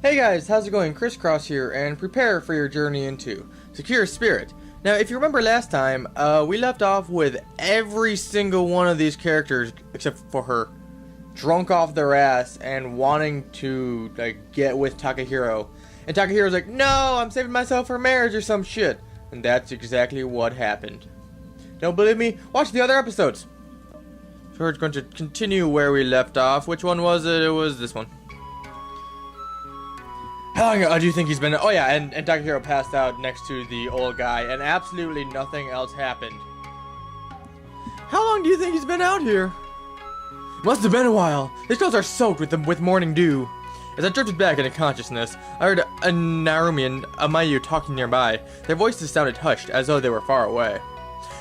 Hey guys, how's it going? Chross here, and prepare for your journey into Sakura Spirit. Now, if you remember last time, we left off with every single one of these characters, except for her, drunk off their ass and wanting to, like, get with Takahiro. And Takahiro's like, no, I'm saving myself for marriage or some shit. And that's exactly what happened. Don't believe me? Watch the other episodes. So we're going to continue where we left off. Which one was it? It was this one. How long do you think he's been? Oh yeah, and Takahiro passed out next to the old guy, and absolutely nothing else happened. How long do you think he's been out here? Must have been a while. His clothes are soaked with morning dew. As I drifted back into consciousness, I heard a Narumi and a Mayu talking nearby. Their voices sounded hushed, as though they were far away.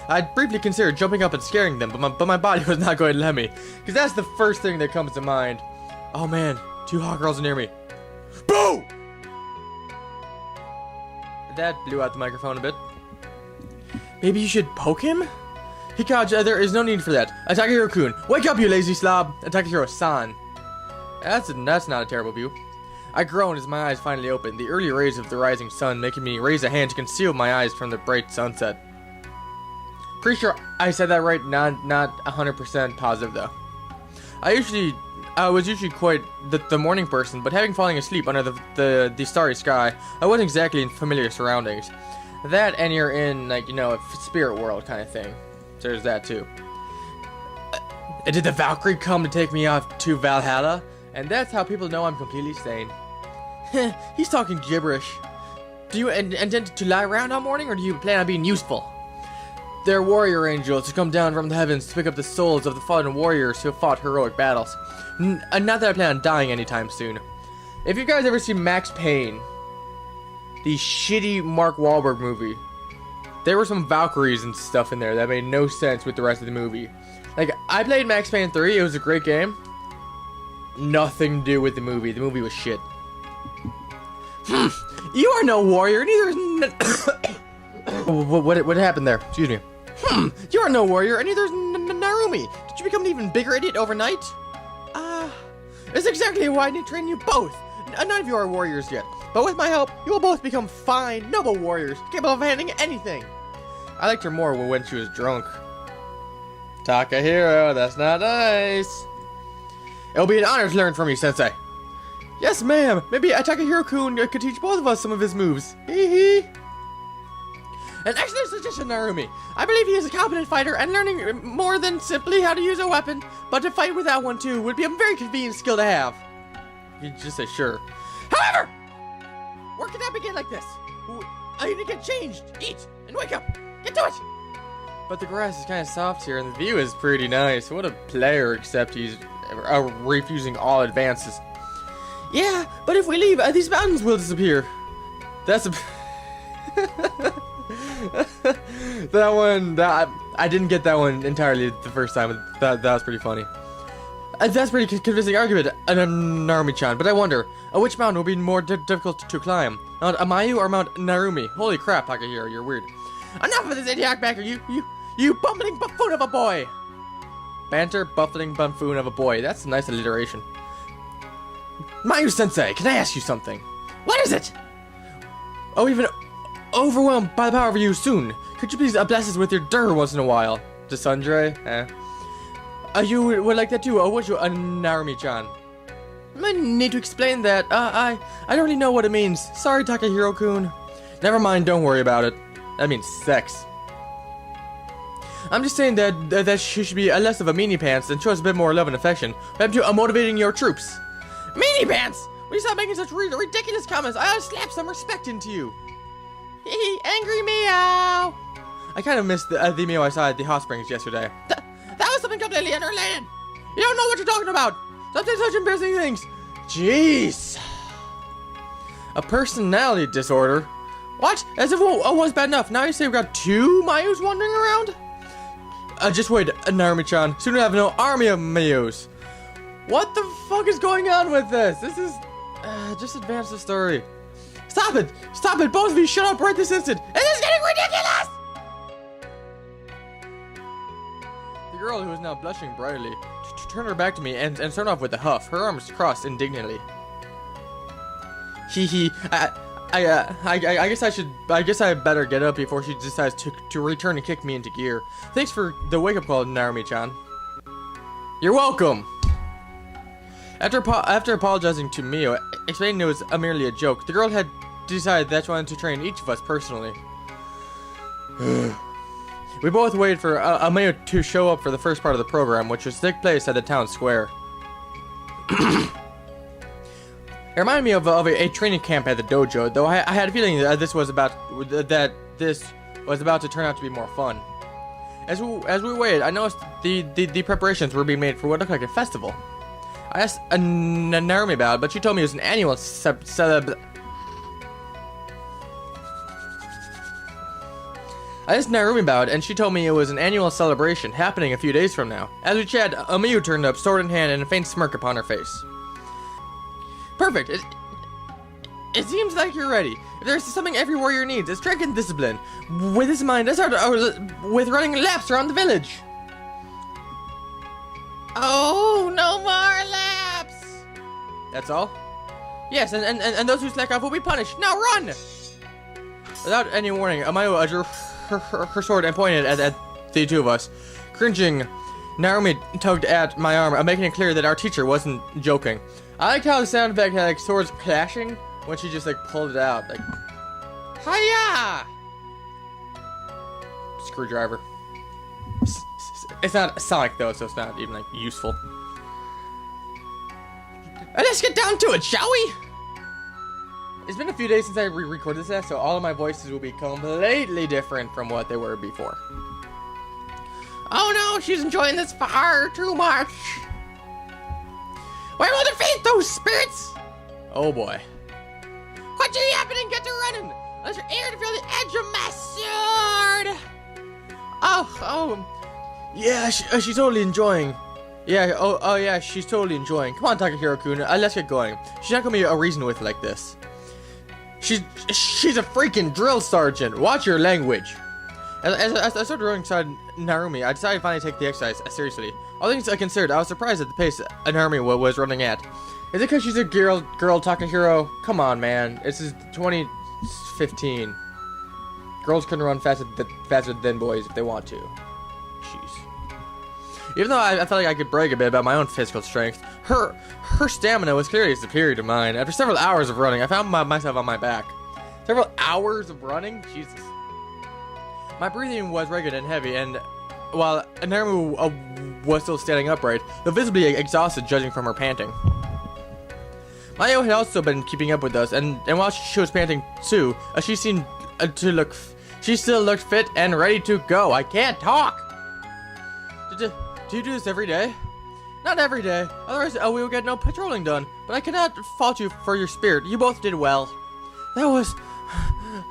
I'd briefly considered jumping up and scaring them, but my body was not going to let me, because that's the first thing that comes to mind. Oh man, two hot girls near me. Boo! That blew out the microphone a bit. Maybe you should poke him? Hikaja, there is no need for that. Takahiro-kun, wake up, you lazy slob! Takahiro-san. That's not a terrible view. I groaned as my eyes finally opened, the early rays of the rising sun making me raise a hand to conceal my eyes from the bright sunset. Pretty sure I said that right, not 100% positive though. I was usually quite the morning person, but having fallen asleep under the starry sky, I wasn't exactly in familiar surroundings. That and you're in, like, you know, a spirit world kind of thing. So there's that too. Did the Valkyrie come to take me off to Valhalla? And that's how people know I'm completely sane. He's talking gibberish. Do you intend to lie around all morning, or do you plan on being useful? They're warrior angels who come down from the heavens to pick up the souls of the fallen warriors who have fought heroic battles. Not that I plan on dying anytime soon. If you guys ever seen Max Payne, the shitty Mark Wahlberg movie, there were some Valkyries and stuff in there that made no sense with the rest of the movie. Like, I played Max Payne 3, it was a great game. Nothing to do with the movie was shit. You are no warrior, neither is what happened there? Excuse me. You are no warrior, and neither is Narumi. Did you become an even bigger idiot overnight? It's exactly why I need to train you both. None of you are warriors yet, but with my help, you will both become fine, noble warriors, capable of handling anything. I liked her more when she was drunk. Takahiro, that's not nice. It'll be an honor to learn from you, Sensei. Yes, ma'am. Maybe Takahiro-kun could teach both of us some of his moves. Hee. An excellent suggestion, Narumi. I believe he is a competent fighter, and learning more than simply how to use a weapon, but to fight without one too, would be a very convenient skill to have. You just say sure. However, where can I begin like this? I need to get changed, eat, and wake up. Get to it! But the grass is kind of soft here, and the view is pretty nice. What a player, except he's refusing all advances. Yeah, but if we leave, these mountains will disappear. That's a... I didn't get that one entirely the first time. That was pretty funny. That's pretty convincing argument, Narumi-chan. But I wonder, which mountain will be more difficult to climb? Mount Amayu or Mount Narumi? Holy crap, Takahiro, you're weird. Enough of this idiotic banter, you bumbling buffoon of a boy! Banter, buffling buffoon of a boy. That's a nice alliteration. Mayu-sensei, can I ask you something? What is it? Oh, even overwhelmed by the power of you soon. Could you please bless us with your dir once in a while? To Sundre? You would like that too, would you, Narumi-chan? I need to explain that. I don't really know what it means. Sorry, Takahiro-kun. Never mind, don't worry about it. That means sex. I'm just saying that she should be less of a meanie pants and show us a bit more love and affection. I'm motivating your troops. Meanie pants! When you stop making such ridiculous comments, I'll slap some respect into you. Angry meow! I kind of missed the meow I saw at the hot springs yesterday. That was something completely unrelated. You don't know what you're talking about. Stop saying such embarrassing things. Jeez. A personality disorder? What? As if it was bad enough. Now you say we've got two Mayus wandering around? Just wait, Narumi-chan. Soon we'll have no army of Mayus. What the fuck is going on with this? This is... just advance the story. Stop it! Stop it! Both of you shut up right this instant! It is getting ridiculous! The girl, who is now blushing brightly, turned her back to me and started off with a huff, her arms crossed indignantly. Hee hee. I guess I better get up before she decides to return and kick me into gear. Thanks for the wake-up call, Narumi-chan. You're welcome! After apologizing to Mio, explaining it was merely a joke, the girl had decided that she wanted to train each of us personally. We both waited for Mio to show up for the first part of the program, which was to take place at the town square. It reminded me of a training camp at the dojo, though I had a feeling that this was about to turn out to be more fun. As we waited, I noticed the preparations were being made for what looked like a festival. I asked Narumi about it, but she told me it was an annual celebration happening a few days from now. As we chatted, Miyu turned up, sword in hand, and a faint smirk upon her face. Perfect. It seems like you're ready. If there's something every warrior needs, it's strength and discipline. With this in mind, let's start with running laps around the village. Oh, no more laps! That's all? Yes, and those who slack off will be punished. Now run! Without any warning, Amayo drew her sword and pointed at the two of us. Cringing, Narumi tugged at my arm, making it clear that our teacher wasn't joking. I liked how the sound effect had like swords clashing when she just like pulled it out. Like, hiya! Screwdriver. It's not Sonic though, so it's not even like useful. Let's get down to it, shall we? It's been a few days since I recorded this, so all of my voices will be completely different from what they were before. Oh no, she's enjoying this far too much. We will defeat those spirits! Oh boy. Quit yapping and get to running! Unless you're eager to feel the edge of my sword! Oh. Yeah, she's totally enjoying. Yeah, yeah, she's totally enjoying. Come on, Takahiro-kun, let's get going. She's not gonna be a reason with like this. She's a freaking drill sergeant. Watch your language. As I started running beside Narumi, I decided to finally take the exercise seriously. All things considered, I was surprised at the pace Narumi was running at. Is it because she's a girl, Takahiro? Come on, man. This is 2015. Girls can run faster than boys if they want to. Jeez. Even though I felt like I could brag a bit about my own physical strength, her stamina was clearly superior to mine. After several hours of running, I found myself on my back. Several hours of running? Jesus. My breathing was ragged and heavy, and while Narumi was still standing upright, though visibly exhausted judging from her panting. Mayo had also been keeping up with us, and while she was panting too, she seemed she still looked fit and ready to go. I can't talk! Do you do this every day? Not every day, otherwise we will get no patrolling done, but I cannot fault you for your spirit. You both did well. That was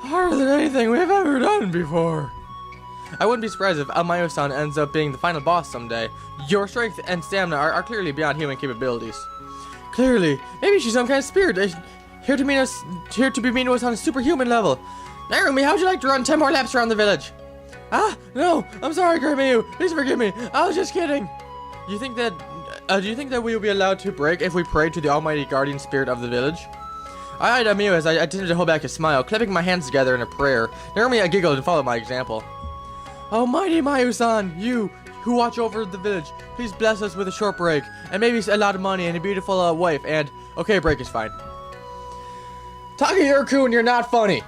harder than anything we've ever done before. I wouldn't be surprised if Amayo-san ends up being the final boss someday. Your strength and stamina are clearly beyond human capabilities. Clearly. Maybe she's some kind of spirit, here to be mean to us on a superhuman level. Narumi, how'd you like to run 10 more laps around the village? No, I'm sorry, Grandmayu. Please forgive me. I was just kidding. Do you think that we will be allowed to break if we pray to the almighty guardian spirit of the village? I eyed Amayo as I attempted to hold back a smile, clapping my hands together in a prayer. Narumi giggled and followed my example. Almighty Mayu-san, you who watch over the village, please bless us with a short break, and maybe a lot of money and a beautiful wife, and... Okay, break is fine. Takahiro-kun, you're not funny.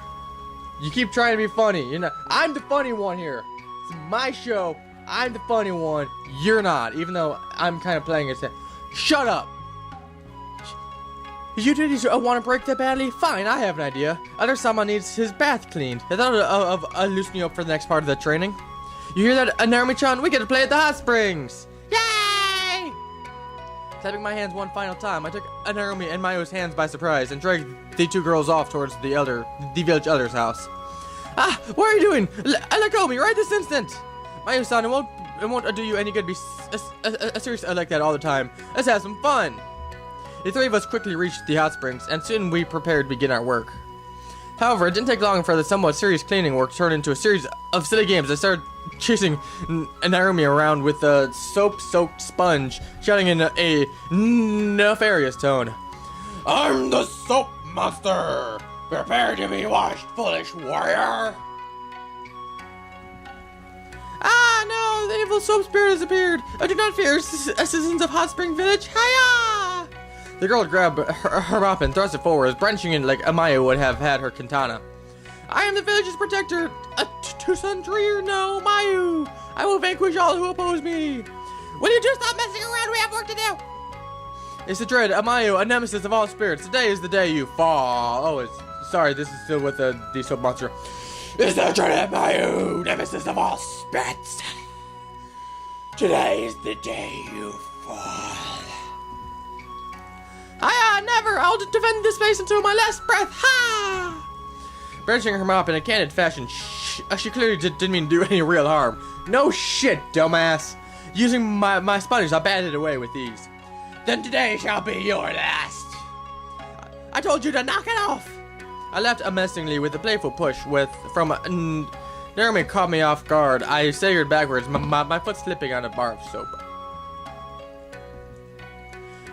You keep trying to be funny. I'm the funny one here. It's my show. I'm the funny one. You're not, even though I'm kind of playing it. Shut up. You two want to break that badly? Fine, I have an idea. Other someone needs his bath cleaned. I thought of loosening you up for the next part of the training. You hear that, Narumi-chan? We get to play at the hot springs! Yay! Clapping my hands one final time, I took Narumi and Mayo's hands by surprise and dragged the two girls off towards the village elder's house. What are you doing? Let go of me right this instant! Mayo-san, it won't do you any good to be serious like that all the time. Let's have some fun! The three of us quickly reached the hot springs, and soon we prepared to begin our work. However, it didn't take long for the somewhat serious cleaning work to turn into a series of silly games. I started chasing Narumi around with a soap-soaked sponge, shouting in a nefarious tone, "I'm the soap Monster! Prepare to be washed, foolish warrior! Ah, no! The evil soap spirit has appeared! Do not fear, citizens of Hot Spring Village! Hiya! The girl grabbed her mop and thrust it forward, brandishing it like Amaya would have had her katana. I am the village's protector, to Sundreer no Mayu! I will vanquish all who oppose me! Will you just stop messing around? We have work to do! It's the dread Amayu, a nemesis of all spirits. Today is the day you fall. Oh, sorry, this is still with the soap monster. It's the dread Amayu, nemesis of all spirits. Today is the day you fall. Never! I'll defend this space until my last breath! Ha! Branching her mop in a candid fashion, she clearly didn't mean to do any real harm. No shit, dumbass! Using my sponges, I batted away with ease. Then today shall be your last! I told you to knock it off! I left menacingly with a playful push from Naomi caught me off guard. I staggered backwards, my foot slipping on a bar of soap.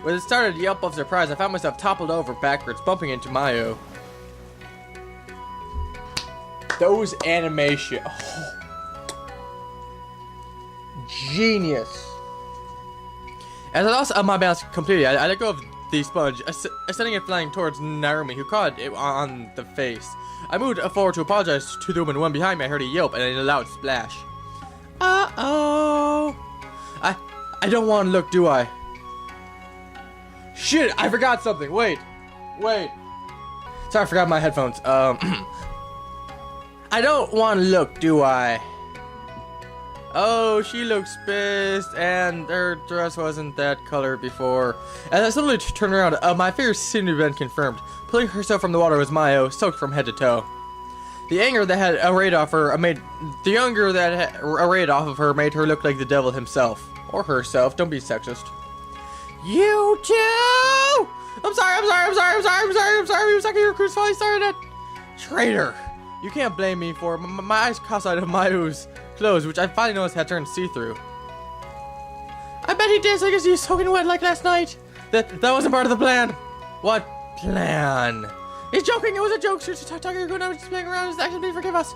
When it started a yelp of surprise, I found myself toppled over backwards, bumping into Mayu. Those animation. Oh. Genius. As I lost my balance completely, I let go of the sponge, sending it flying towards Narumi, who caught it on the face. I moved forward to apologize to the woman. One behind me, I heard a yelp and a loud splash. Uh-oh. I don't want to look, do I? Shit, I forgot something. Wait. Sorry, I forgot my headphones. I don't want to look, do I? Oh, she looks pissed, and her dress wasn't that color before. As I suddenly turned around, my fears seemed to have been confirmed. Pulling herself from the water was Mayo, soaked from head to toe. The anger that had arrayed off her made her look like the devil himself. Or herself, don't be sexist. You too! I'm sorry. Sakura finally started it. Traitor! You can't blame me for my eyes caught sight of Mayu's clothes, which I finally noticed had turned see-through. I bet he did, so I guess he's soaking wet like last night. That wasn't part of the plan. What plan? He's joking. It was a joke. Sakura, I was just playing around. His action, please forgive us.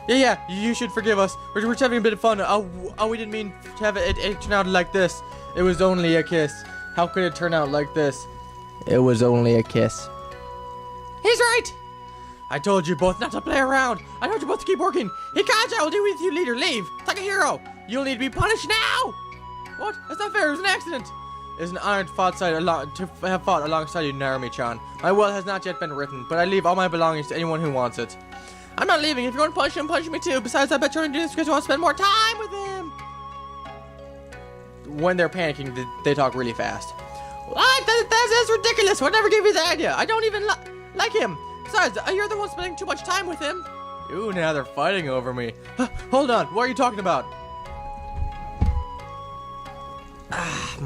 Yeah. You should forgive us. We're just having a bit of fun. Oh, we didn't mean to have it turn out like this. It was only a kiss. How could it turn out like this? It was only a kiss. He's right! I told you both not to play around. I told you both to keep working. Hikaja, I will do with you later. Leave. Takahiro, you'll need to be punished now! What? That's not fair. It was an accident. It's an honor to have fought alongside you, Narumi-chan. My will has not yet been written, but I leave all my belongings to anyone who wants it. I'm not leaving. If you want to punish him, punish me too. Besides, I bet you're going to do this because you want to spend more time with him. When they're panicking, they talk really fast. What? That's ridiculous. What never gave you the idea? I don't even like him. Besides, you're the one spending too much time with him. Ooh, now they're fighting over me. Hold on. What are you talking about? Ha!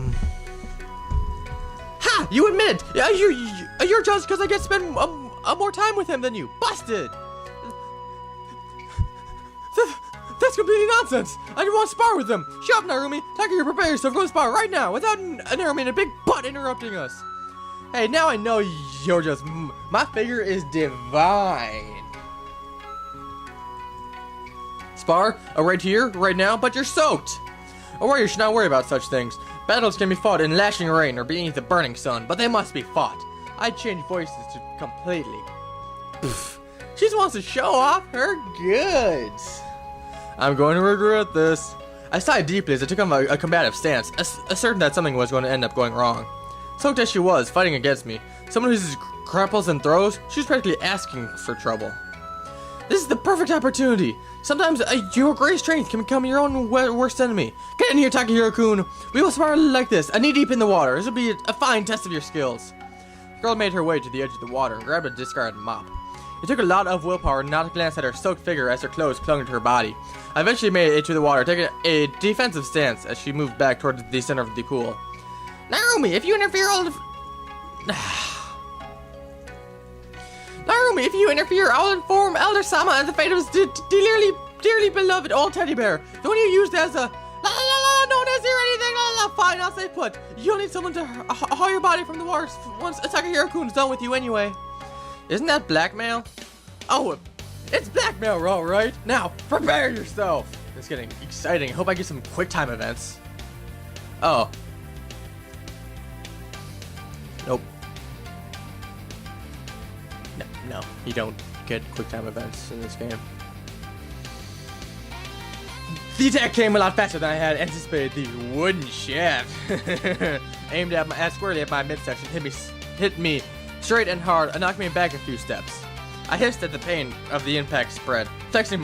You admit it. You're jealous because I get to spend more time with him than you. Busted. That's completely nonsense! I didn't want to spar with them! Shut up, Narumi! Takahiro, prepare yourself, go to spar right now, without Narumi and a big butt interrupting us! Hey, now I know you're just... My figure is divine! Spar? Right here, right now, but you're soaked! A warrior should not worry about such things. Battles can be fought in lashing rain or beneath the burning sun, but they must be fought. I'd change voices to completely. Pfft. She just wants to show off her goods! I'm going to regret this. I sighed deeply as I took on a combative stance, certain that something was going to end up going wrong. Soaked as she was, fighting against me, someone who uses grapples and throws, she was practically asking for trouble. This is the perfect opportunity. Sometimes your greatest strength can become your own worst enemy. Get in here, Takahiro-kun. We will spar like this, knee deep in the water. This will be a fine test of your skills. The girl made her way to the edge of the water and grabbed a discarded mop. It took a lot of willpower not to glance at her soaked figure as her clothes clung to her body. I eventually made it to the water, taking a defensive stance as she moved back toward the center of the pool. Narumi, if you interfere, I'll inform Elder Sama of the fate of his dearly beloved old teddy bear. The one you used as a known as or anything. Fine, I'll stay put. You'll need someone to haul your body from the water once Takahiro-kun's done with you anyway. Isn't that blackmail? Oh, it's blackmail, all right. Now, prepare yourself. It's getting exciting. I hope I get some quick time events. Oh. Nope. No, you don't get quick time events in this game. The attack came a lot faster than I had anticipated. The wooden shaft aimed at squarely at my midsection hit me straight and hard and knocked me back a few steps. I hissed at the pain of the impact spread, flexing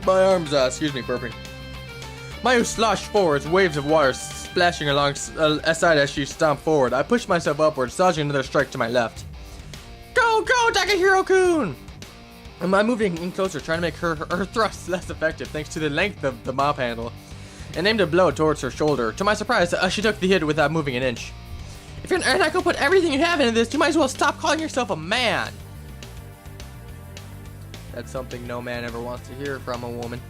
my arms, burping. Mayu sloshed forwards, waves of water splashing aside as she stomped forward. I pushed myself upwards, dodging another strike to my left. Go, Takahiro-kun! I'm moving in closer, trying to make her thrust less effective thanks to the length of the mop handle, and aimed a blow towards her shoulder. To my surprise, she took the hit without moving an inch. If you're not gonna put everything you have into this, you might as well stop calling yourself a man. That's something no man ever wants to hear from a woman.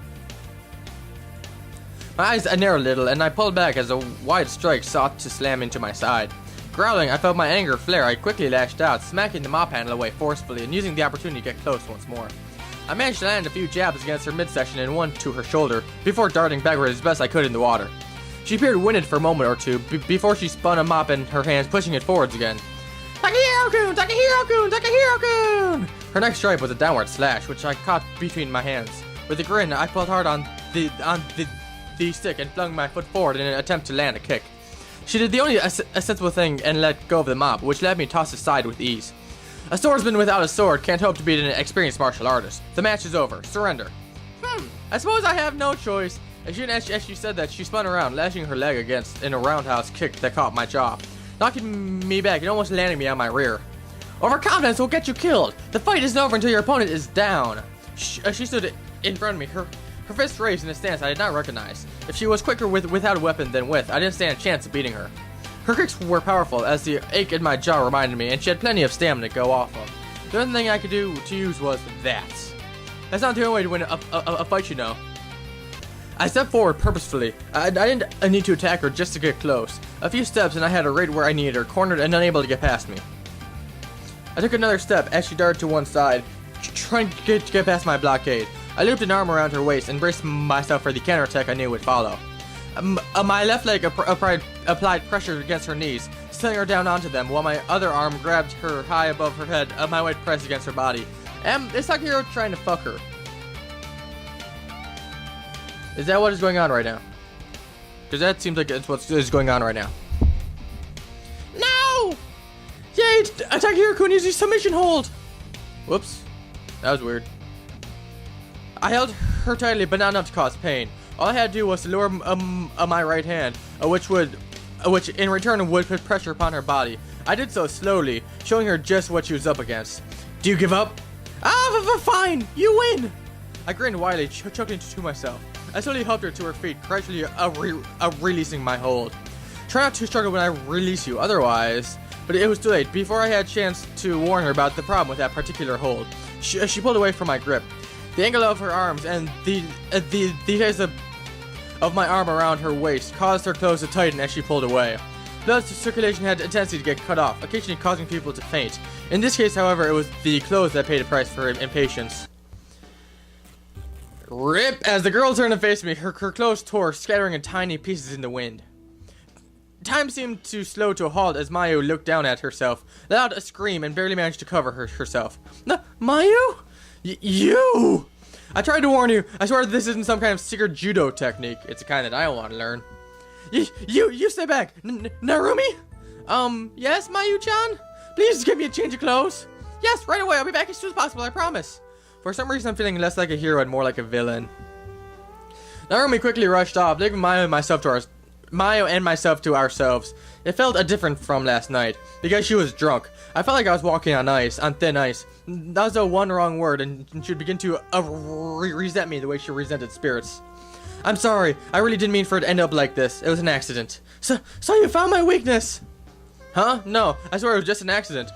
My eyes narrowed a little, and I pulled back as a wide strike sought to slam into my side. Growling, I felt my anger flare. I quickly lashed out, smacking the mop handle away forcefully and using the opportunity to get close once more. I managed to land a few jabs against her midsection and one to her shoulder, before darting backward as best I could in the water. She appeared winded for a moment or two, before she spun a mop in her hands, pushing it forwards again. Takahiro-kun! Takahiro-kun! Takahiro-kun! Her next strike was a downward slash, which I caught between my hands. With a grin, I pulled hard on the stick and flung my foot forward in an attempt to land a kick. She did the only sensible thing and let go of the mop, which let me toss aside with ease. A swordsman without a sword can't hope to beat an experienced martial artist. The match is over. Surrender. I suppose I have no choice. As she said that, she spun around, lashing her leg against in a roundhouse kick that caught my jaw, knocking me back and almost landing me on my rear. Overconfidence will get you killed. The fight isn't over until your opponent is down. She stood in front of me, her fist raised in a stance I did not recognize. If she was quicker without a weapon than with, I didn't stand a chance of beating her. Her kicks were powerful, as the ache in my jaw reminded me, and she had plenty of stamina to go off of. The only thing I could do to use was that. That's not the only way to win a fight, you know. I stepped forward purposefully. I didn't need to attack her just to get close. A few steps and I had her right where I needed her, cornered and unable to get past me. I took another step as she darted to one side, trying to get past my blockade. I looped an arm around her waist and braced myself for the counterattack I knew would follow. My left leg applied pressure against her knees, sending her down onto them, while my other arm grabbed her high above her head, my weight pressed against her body. Is Sakura trying to fuck her? Is that what is going on right now? Because that seems like it's what is going on right now. No! Yay! Takahiro-kun uses submission hold! Whoops. That was weird. I held her tightly, but not enough to cause pain. All I had to do was to lower my right hand, which in return would put pressure upon her body. I did so slowly, showing her just what she was up against. Do you give up? Fine! You win! I grinned widely, chuckling to myself. I slowly helped her to her feet, gradually releasing my hold. Try not to struggle when I release you, otherwise... But it was too late. Before I had a chance to warn her about the problem with that particular hold, she pulled away from my grip. The angle of her arms and the phase of my arm around her waist caused her clothes to tighten as she pulled away. Blood circulation had a tendency to get cut off, occasionally causing people to faint. In this case, however, it was the clothes that paid the price for impatience. RIP! As the girl turned to face me, her clothes tore, scattering in tiny pieces in the wind. Time seemed to slow to a halt as Mayu looked down at herself, let out a scream, and barely managed to cover herself. Mayu? You! I tried to warn you. I swear this isn't some kind of secret judo technique. It's the kind that I don't want to learn. You stay back. Narumi? Yes, Mayu-chan? Please give me a change of clothes. Yes, right away. I'll be back as soon as possible, I promise. For some reason, I'm feeling less like a hero and more like a villain. Narumi quickly rushed off, leaving Mayu and myself to ourselves. It felt different from last night, because she was drunk. I felt like I was walking on thin ice. That was the one wrong word, and she would begin to resent me the way she resented spirits. I'm sorry, I really didn't mean for it to end up like this. It was an accident. So you found my weakness? Huh? No, I swear it was just an accident.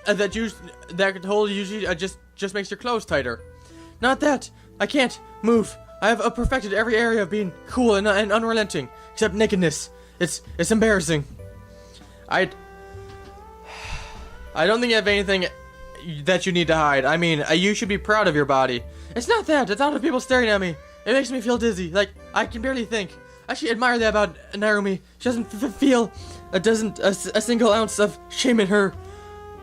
That whole usually just makes your clothes tighter. Not that. I can't move. I have perfected every area of being cool and unrelenting, except nakedness. It's embarrassing. I don't think you have anything that you need to hide. I mean, you should be proud of your body. It's not that. It's all the people staring at me. It makes me feel dizzy. Like, I can barely think. I should admire that about Narumi. She doesn't feel a single ounce of shame in her.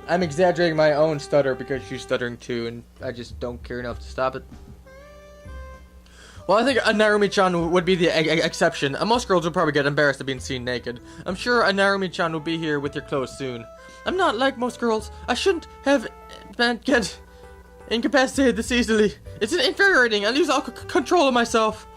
I'm exaggerating my own stutter because she's stuttering too, and I just don't care enough to stop it. Well, I think a Narumi-chan would be the exception. Most girls would probably get embarrassed of being seen naked. I'm sure a Narumi-chan will be here with your clothes soon. I'm not like most girls. I shouldn't have get incapacitated this easily. It's infuriating. I lose all control of myself.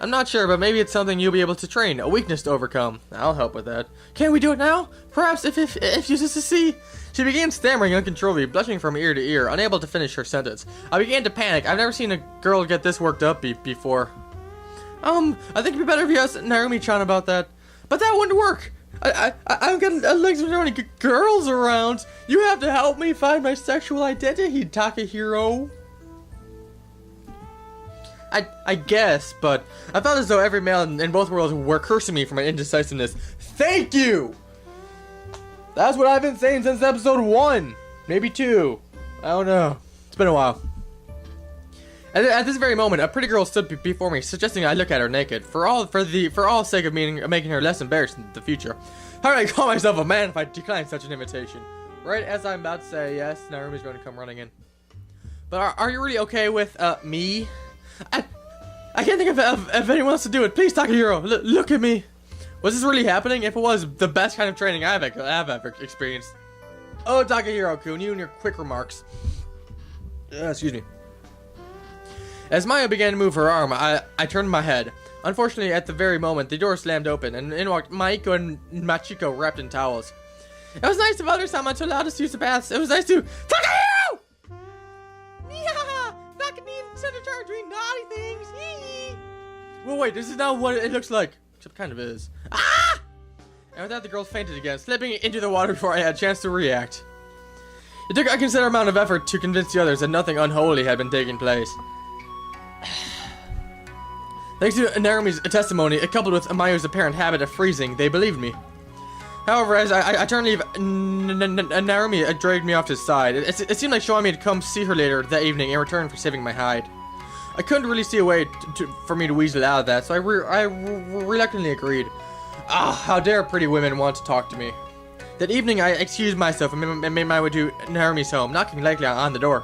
I'm not sure, but maybe it's something you'll be able to train, a weakness to overcome. I'll help with that. Can we do it now? Perhaps if you just to see. She began stammering uncontrollably, blushing from ear to ear, unable to finish her sentence. I began to panic. I've never seen a girl get this worked up before. I think it'd be better if you asked Narumi-chan about that. But that wouldn't work. I'm getting legs of so many girls around. You have to help me find my sexual identity, Takahiro. I guess, but I felt as though every male in both worlds were cursing me for my indecisiveness. Thank you! That's what I've been saying since episode 1. Maybe 2. I don't know. It's been a while. At this very moment, a pretty girl stood before me, suggesting I look at her naked, for all sake of making her less embarrassed in the future. How do I call myself a man if I decline such an invitation? Right as I'm about to say yes, Narumi's going to come running in. But are you really okay with me? I can't think of anyone else to do it. Please, Takahiro, look at me. Was this really happening? If it was, the best kind of training I've ever experienced. Oh, Takahiro-kun, you and your quick remarks. Excuse me. As Maya began to move her arm, I turned my head. Unfortunately, at the very moment, the door slammed open, and in walked Maiko and Machiko wrapped in towels. It was nice of Others-sama to allow us to use the baths. It was nice to... Takahiro! Yeah! Not gonna need to charge doing naughty things. Well, wait, this is not what it looks like. Except kind of is. Ah! And with that, the girl fainted again, slipping into the water before I had a chance to react. It took a considerable amount of effort to convince the others that nothing unholy had been taking place. Thanks to Narumi's testimony, coupled with Mayu's apparent habit of freezing, they believed me. However, as I turned to leave, Narumi dragged me off to his side. It seemed like showing me to come see her later that evening in return for saving my hide. I couldn't really see a way for me to weasel out of that, so I reluctantly agreed. Ah, how dare pretty women want to talk to me. That evening, I excused myself and made my way to Narumi's home, knocking lightly on the door.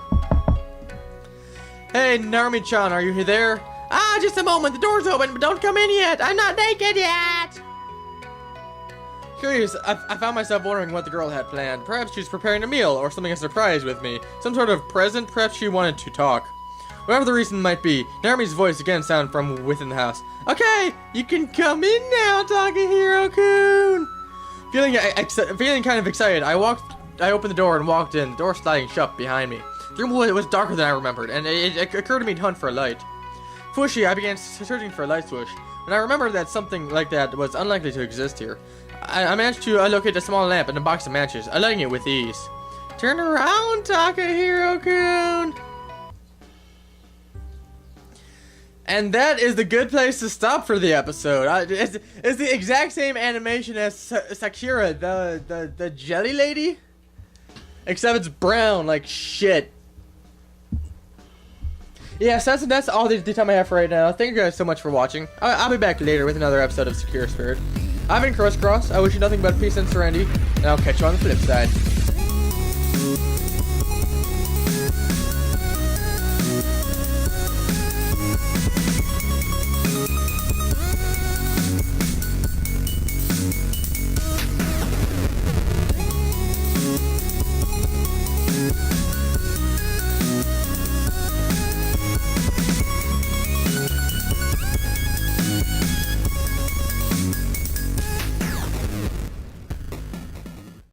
Hey, Narumi-chan, are you there? Ah, just a moment, the door's open, but don't come in yet. I'm not naked yet. Curious, I found myself wondering what the girl had planned. Perhaps she was preparing a meal or something a surprise with me. Some sort of present, perhaps she wanted to talk. Whatever the reason might be, Narumi's voice again sounded from within the house. Okay, you can come in now, Takahiro-kun. Feeling kind of excited, I opened the door and walked in, the door sliding shut behind me. The room was darker than I remembered, and it occurred to me to hunt for a light. Foolishly, I began searching for a light switch, and I remembered that something like that was unlikely to exist here. I managed to locate a small lamp in a box of matches, lighting it with ease. Turn around, Takahiro-kun! And that is the good place to stop for the episode. It's the exact same animation as Sakura, the jelly lady, except it's brown like shit. Yeah, so that's all the time I have for right now. Thank you guys so much for watching. I'll be back later with another episode of Sakura Spirit. I've been Chross. I wish you nothing but peace and serenity, and I'll catch you on the flip side.